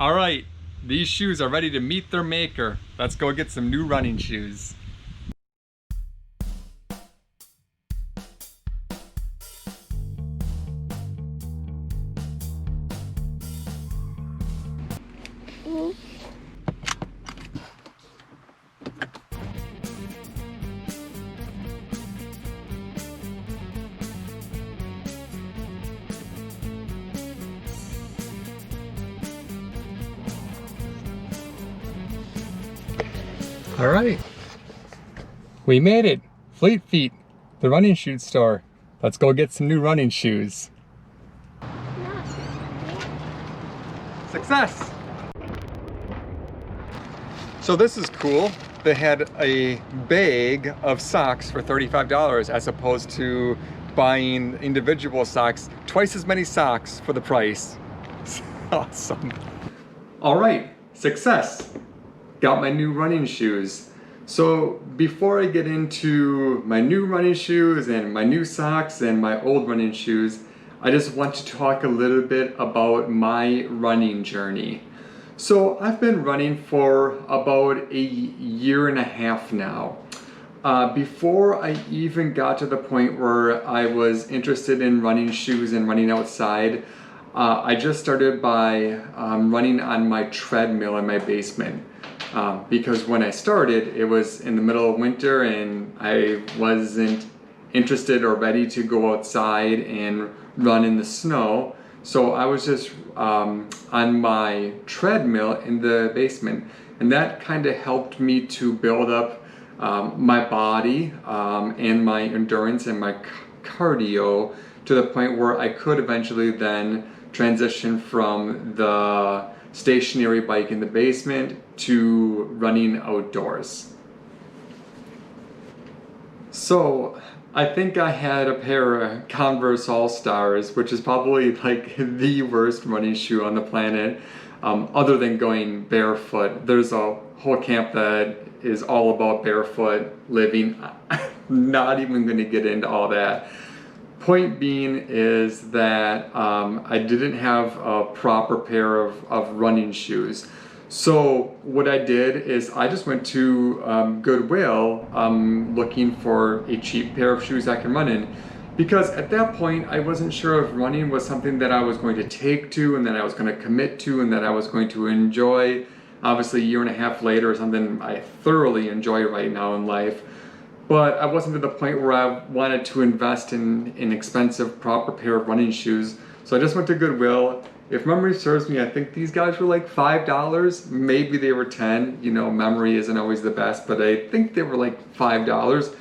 All right, these shoes are ready to meet their maker. Let's go get some new running shoes. All right, we made it. Fleet Feet, the running shoe store. Let's go get some new running shoes. Success! So this is cool. They had a bag of socks for $35 as opposed to buying individual socks. Twice as many socks for the price. Awesome. All right, success. Got my new running shoes. So before I get into my new running shoes and my new socks and my old running shoes, I just want to talk a little bit about my running journey. So I've been running for about a year and a half now. Before I even got to the point where I was interested in running shoes and running outside, I just started by running on my treadmill in my basement. Because when I started, it was in the middle of winter and I wasn't interested or ready to go outside and run in the snow. So I was just on my treadmill in the basement, and that kind of helped me to build up my body and my endurance and my cardio to the point where I could eventually then transition from the stationary bike in the basement to running outdoors. So I think I had a pair of Converse All-Stars, which is probably like the worst running shoe on the planet, other than going barefoot. There's a whole camp that is all about barefoot living. Not even going to get into all that. Point being is that I didn't have a proper pair of running shoes. So what I did is I just went to Goodwill looking for a cheap pair of shoes I can run in. Because at that point I wasn't sure if running was something that I was going to take to and that I was going to commit to and that I was going to enjoy. Obviously a year and a half later is something I thoroughly enjoy right now in life. But I wasn't to the point where I wanted to invest in an expensive, proper pair of running shoes. So I just went to Goodwill. If memory serves me, I think these guys were like $5. Maybe they were 10. You know, memory isn't always the best, but I think they were like $5.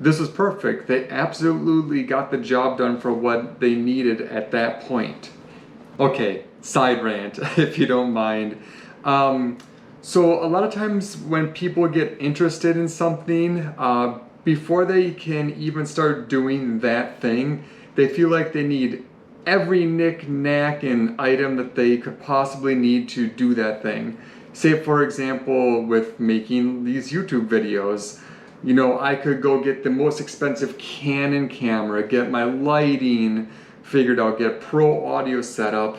This was perfect. They absolutely got the job done for what they needed at that point. Okay, side rant, if you don't mind. So a lot of times when people get interested in something, before they can even start doing that thing, they feel like they need every knick-knack and item that they could possibly need to do that thing. Say for example, with making these YouTube videos, you know, I could go get the most expensive Canon camera, get my lighting figured out, get pro audio setup,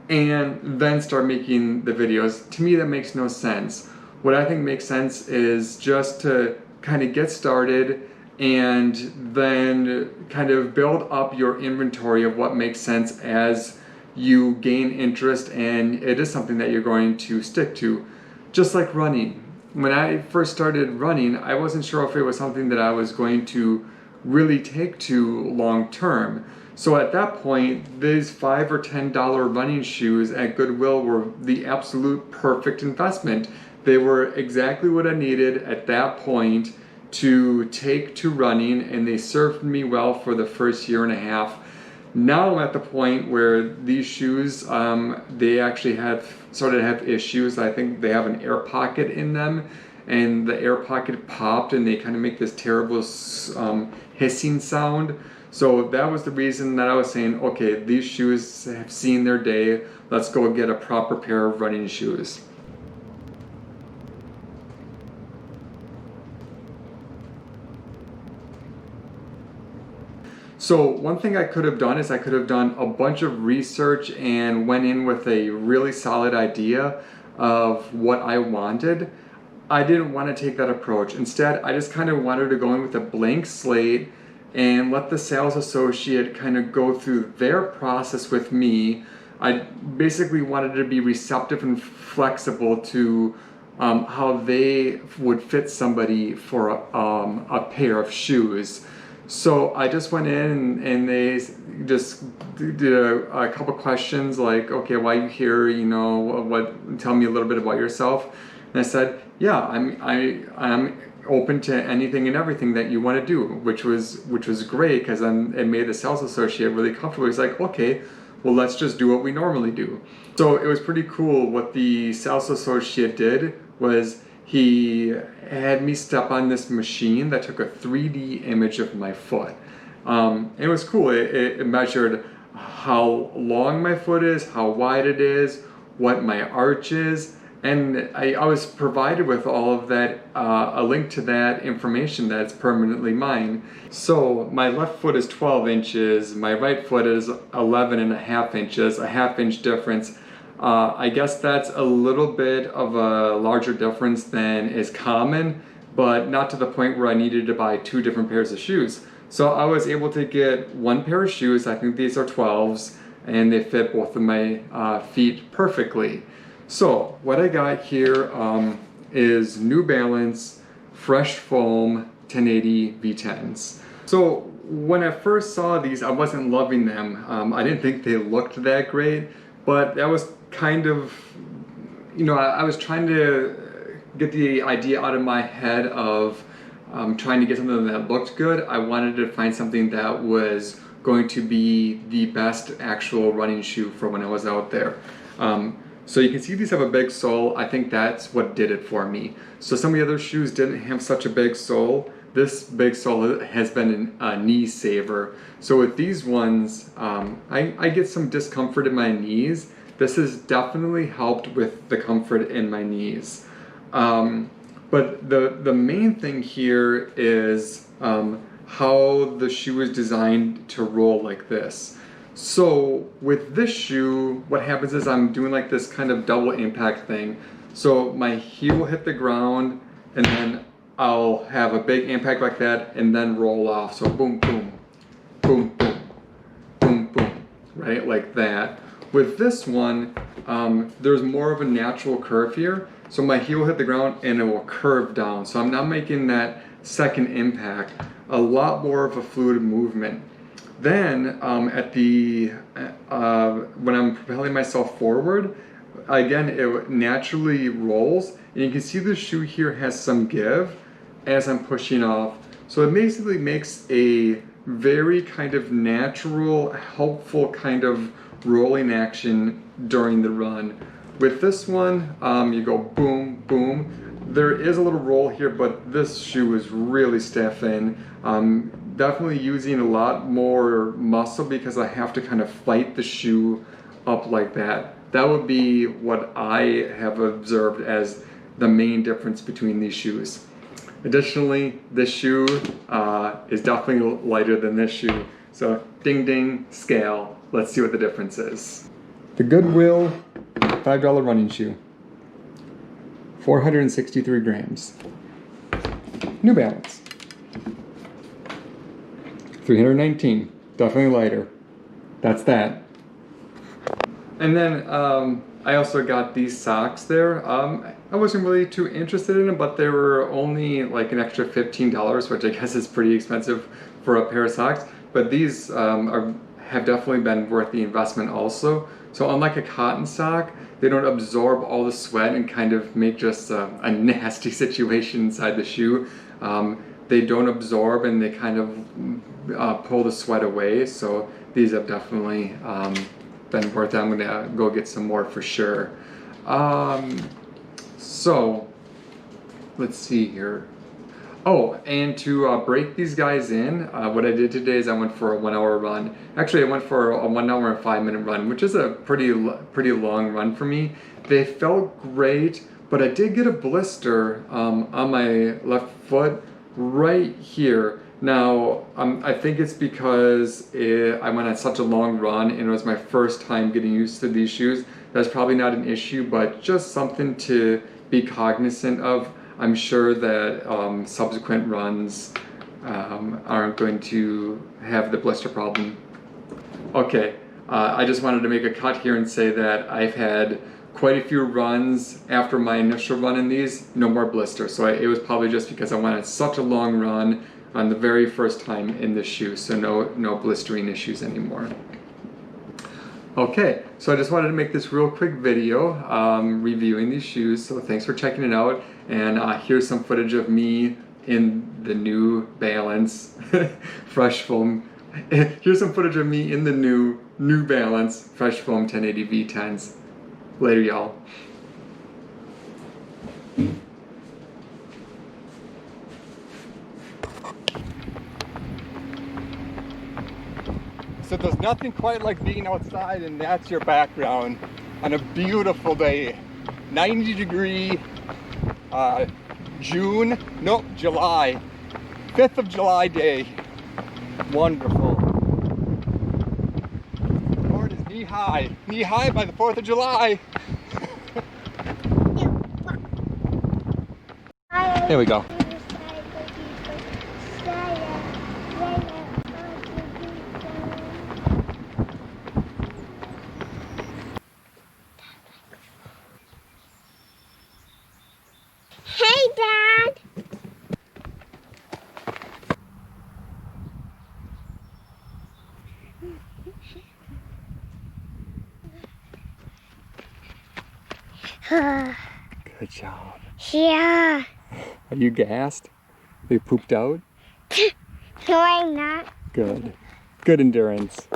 and then start making the videos. To me, that makes no sense. What I think makes sense is just to kind of get started and then kind of build up your inventory of what makes sense as you gain interest and it is something that you're going to stick to. Just like running. When I first started running, I wasn't sure if it was something that I was going to really take to long term. So at that point, these $5 or $10 running shoes at Goodwill were the absolute perfect investment. They were exactly what I needed at that point to take to running, and they served me well for the first year and a half. Now I'm at the point where these shoes, they actually have started to have issues. I think they have an air pocket in them, and the air pocket popped, and they kind of make this terrible hissing sound. So that was the reason that I was saying, okay, these shoes have seen their day. Let's go get a proper pair of running shoes. So one thing I could have done is I could have done a bunch of research and went in with a really solid idea of what I wanted. I didn't want to take that approach. Instead, I just kind of wanted to go in with a blank slate and let the sales associate kind of go through their process with me. I basically wanted to be receptive and flexible to how they would fit somebody for a pair of shoes. So I just went in and they just did a couple questions like, okay, why are you here? You know, tell me a little bit about yourself. And I said, yeah, I'm open to anything and everything that you want to do, which was great because it made the sales associate really comfortable. He's like, okay, well, let's just do what we normally do. So it was pretty cool. What the sales associate did was he had me step on this machine that took a 3D image of my foot. It was cool. It measured how long my foot is, how wide it is, what my arch is, and I was provided with all of that, a link to that information that's permanently mine. So my left foot is 12 inches, my right foot is 11 and a half inches, a half-inch difference. I guess that's a little bit of a larger difference than is common, but not to the point where I needed to buy 2 different pairs of shoes. So I was able to get 1 pair of shoes. I think these are 12s, and they fit both of my feet perfectly. So what I got here is New Balance Fresh Foam 1080 V10s. So when I first saw these, I wasn't loving them. I didn't think they looked that great, but that was kind of, you know, I was trying to get the idea out of my head of trying to get something that looked good. I wanted to find something that was going to be the best actual running shoe for when I was out there. So you can see these have a big sole. I think that's what did it for me. So some of the other shoes didn't have such a big sole. This big sole has been a knee saver. So with these ones, I get some discomfort in my knees. This has definitely helped with the comfort in my knees. But the main thing here is how the shoe is designed to roll like this. So with this shoe, what happens is I'm doing like this kind of double impact thing. So my heel will hit the ground and then I'll have a big impact like that and then roll off. So boom, boom, boom, boom, boom, boom, right? Like that. With this one, there's more of a natural curve here. So my heel will hit the ground and it will curve down. So I'm not making that second impact. A lot more of a fluid movement. Then when I'm propelling myself forward, again, it naturally rolls. And you can see the shoe here has some give as I'm pushing off. So it basically makes a very kind of natural, helpful kind of rolling action during the run. With this one, you go boom, boom. There is a little roll here, but this shoe is really stiff and definitely using a lot more muscle because I have to kind of fight the shoe up like that. That would be what I have observed as the main difference between these shoes. Additionally, this shoe is definitely lighter than this shoe. So ding ding, scale. Let's see what the difference is. The Goodwill $5 running shoe. 463 grams. New Balance. 319. Definitely lighter. That's that. And then I also got these socks there. I wasn't really too interested in them, but they were only like an extra $15, which I guess is pretty expensive for a pair of socks. But these have definitely been worth the investment also. So unlike a cotton sock, they don't absorb all the sweat and kind of make just a nasty situation inside the shoe. They don't absorb and they kind of pull the sweat away. So these have definitely been worth it. I'm gonna go get some more for sure. So let's see here. Oh, and to break these guys in, what I did today is I went for a 1 hour run. Actually, I went for a 1 hour and 5 minute run, which is a pretty long run for me. They felt great, but I did get a blister on my left foot right here. Now, I think it's because I went on such a long run and it was my first time getting used to these shoes. That's probably not an issue, but just something to be cognizant of. I'm sure that subsequent runs aren't going to have the blister problem. Okay, I just wanted to make a cut here and say that I've had quite a few runs after my initial run in these, no more blisters. So it was probably just because I went on such a long run on the very first time in the shoe, so no blistering issues anymore. Okay, so I just wanted to make this real quick video reviewing these shoes, so thanks for checking it out, and here's some footage of me in the New Balance Fresh Foam. Here's some footage of me in the New Balance Fresh Foam 1080 V10s. Later, y'all. So there's nothing quite like being outside and that's your background on a beautiful day. 90 degree July, 5th of July day. Wonderful. Lord is knee high by the 4th of July. Here we go. Hey, Dad! Good job. Yeah. Are you gassed? Are you pooped out? No, I'm not. Good. Good endurance.